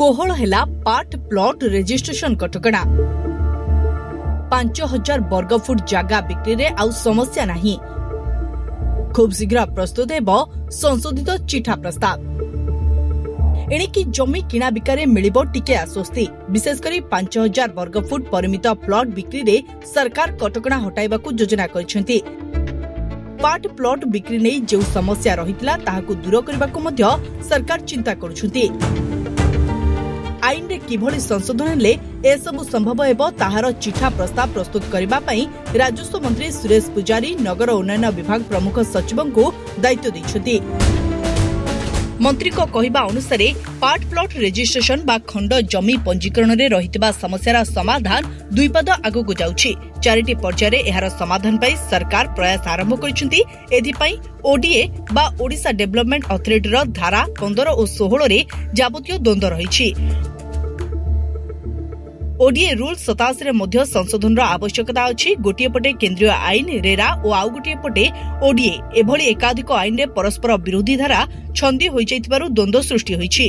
कोहल हेला part plot registration कटकणा 5000 वर्गफुट जगह बिक्री रे आउ समस्या नहीं। खूब शीघ्र प्रस्तुत हेब संशोधित चिठा प्रस्ताव। एणिकी जमी किणा बिकारे मिलिबो टिके आश्वस्ति। विशेषकर 5000 वर्गफुट परिमित प्लॉट बिक्री रे सरकार कटकणा हटाइबाकू योजना करिसेंती। पार्ट प्लॉट बिक्री नहीं जो समस्या रहितला ताहाकू दूर करबाकू मध्य सरकार चिंता करुछंती। आईन रे किभଳି संशोधन हेले एसबु संभव हेबो ताहार चिठा प्रस्ताव प्रस्तुत करबा पई राजस्व मंत्री सुरेश पुजारी नगर उन्नयन विभाग प्रमुख सचिवंकु दायित्व दैछथि। मंत्री को कहिबा अनुसार पार्ट प्लॉट रजिस्ट्रेशन बा खंड जमी पंजीकरण रे रहितबा समस्यार समाधान दुई पद आगु जाउछि। 4टी पर्याय रे एहार समाधान पई सरकार प्रयास आरंभ करिसेंती। एथि पई ओडीए बा ओडिशा डेवलपमेंट अथॉरिटी रो धारा 15 और 16 रे जाबतीय द्वंद्व रहिछि। ओडीए रूल 87 रे मध्य संशोधन आवश्यकता अछि। गोटिए पटे केंद्रीय आईन रेरा और आउ गोटिए पटे ओडीए एभली एकाधिक आईन रे परस्पर विरोधी धारा छंदी होई जाइतिबारु द्वंद्व सृष्टि होइछि।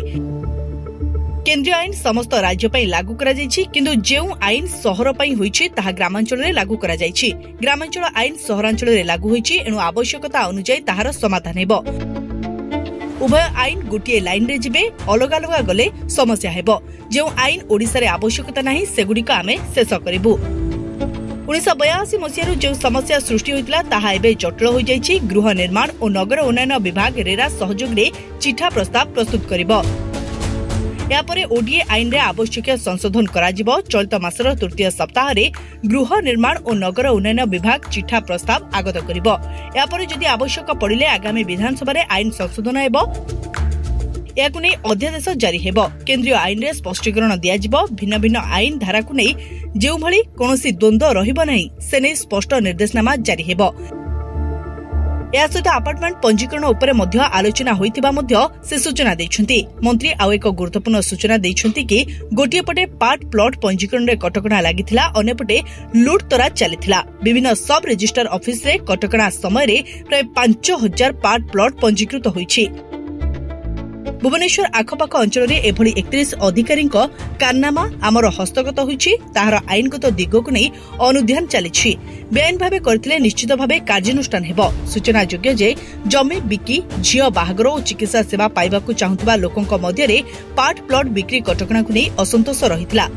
केंद्रीय आईन समस्त राज्य पई लागू करा जाइछि, किंतु जेउ आईन सहर पई होइछि ताहा ग्रामांचल रे लागू करा जाइछि। ग्रामांचल आईन सहरांचल रे लागू होइछि, एनु आवश्यकता अनुसार ताहार समाधान हेबो। उभय आईन गोटे लाइन रे जिबे, अलग अलग गले समस्या हेबो। जो आईन ओडिसा रे आवश्यकता नाही सेगुडिक आमे शेष करिबु। 1982 मसियारु जो समस्या सृष्टि होइतला ताहा एबे जटिल होई जाइछि। गृह निर्माण और नगर उन्नयन विभाग रेरा सहयोग रे चिठा प्रस्ताव प्रस्तुत करिबो। यापरे ओडीए आईन रे आवश्यक संशोधन कराजिबो। चलित मासर तृतीय सप्ताह रे गृह निर्माण और नगर उन्नयन विभाग चिठा प्रस्ताव आगत करिबो। यापरे जदि आवश्यक पड़िले आगामी विधानसभा रे आईन संशोधन हेबो। याकु नै अध्यादेश जारी हेबो। केंद्रीय आईन रे स्पष्टीकरण दियाजिबो। भिन्न भिन्न आईन धारा को नै जेउ भली कोनोसी द्वंद्व रहिबो नाही से नै स्पष्ट निर्देशनामा जारी हेबो। या सहित अपार्टमेंट पंजीकरण उपरे मध्य आलोचना होइतिबा मध्य से सूचना दैछंती। मंत्री आउ एक गुरुत्वपूर्ण सूचना दैछंती कि गोटिए पटे पार्ट प्लॉट पंजीकरण रे कटकणा लागिथिला, अन्य पटे लूट तरा चलिथिला। विभिन्न सब रजिस्टर ऑफिस रे कटकणा समय रे प्राय 5000 पार्ट प्लॉट पंजीकृत होइछि। भुवनेश्वर आखपाख अंचल रे एभली 31 अधिकारी कारनामा आमर हस्तगत होइछि। ताहार आईनगत दिगकु नै अनुध्यान चलिछि। बेआईन भावे करथिले निश्चित भावे कार्यानुष्ठान हेबो। सूचना योग्य जे जमी बिकी झियो बाहागर और चिकित्सा सेवा पाइबाकू चाहुतबा लोकंक मध्य रे पार्ट प्लॉट बिक्री कटकणाकु नै असंतोष रहितला।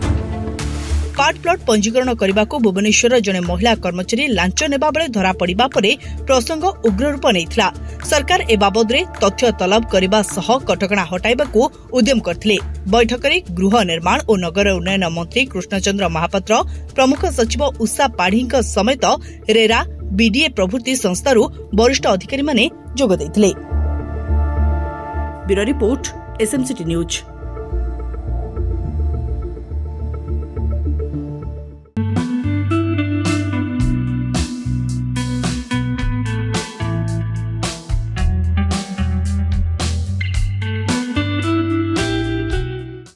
पार्ट प्लॉट पंजीकरण करबाकू भुवनेश्वर जने महिला कर्मचारी लांच नेबा बेले धरा पड़िबा परे प्रसंग उग्र रूप नेइथला। सरकार ए बाबद रे तथ्य तलब करबा सह कटकणा हटाइबाकू उद्यम करथिले। बैठक रे गृह निर्माण और नगर उन्नयन मंत्री कृष्णचंद्र महापात्र, प्रमुख सचिव उषा पाढ़ीक समेत रेरा बीडीए प्रभृति संस्थारू वरिष्ठ अधिकारी माने जोग दैथिले। Bureau report, SMCT news.